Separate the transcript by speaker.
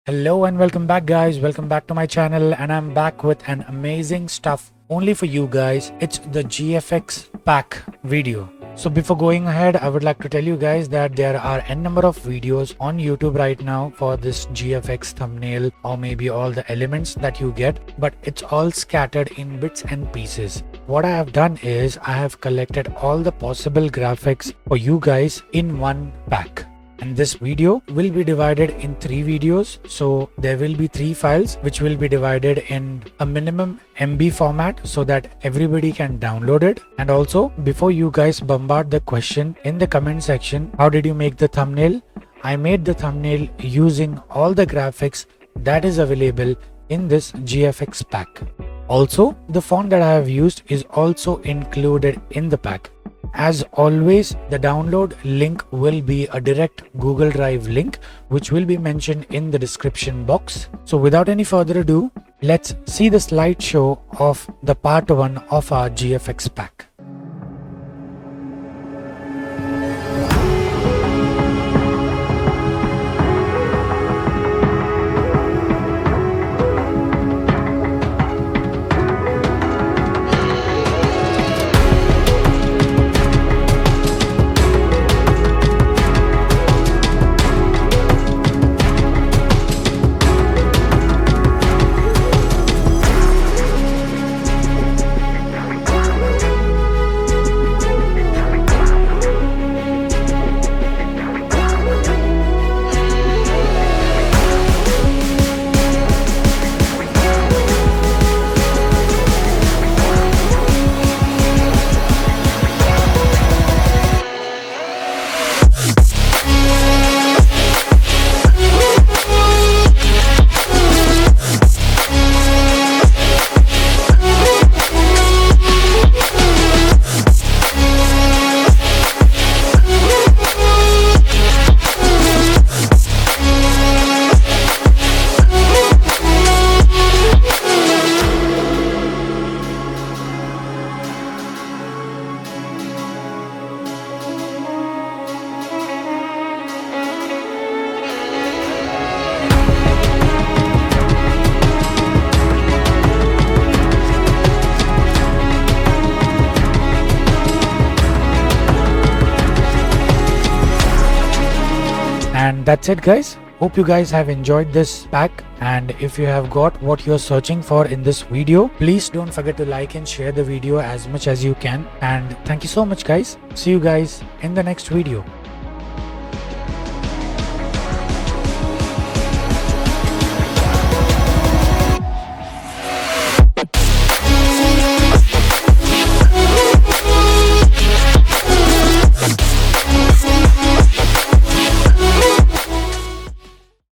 Speaker 1: Hello and welcome back guys, welcome back to my channel, and I'm back with an amazing stuff only for you guys. It's the GFX Pack video. So before going ahead, I would like to tell you guys that there are n number of videos on YouTube right now for this GFX thumbnail or maybe all the elements that you get, but it's all scattered in bits and pieces. What I have done is I have collected all the possible graphics for you guys in one pack. And this video will be divided in 3 videos. So there will be 3 files which will be divided in a minimum MB format so that everybody can download it. And also, before you guys bombard the question in the comment section, how did you make the thumbnail? I made the thumbnail using all the graphics that is available in this GFX pack. Also, the font that I have used is also included in the pack. As always, the download link will be a direct Google Drive link which will be mentioned in the description box. So without any further ado, let's see the slideshow of the part 1 of our GFX pack. And that's it guys. Hope you guys have enjoyed this pack, and if you have got what you're searching for in this video, please don't forget to like and share the video as much as you can. And thank you so much guys. See you guys in the next video.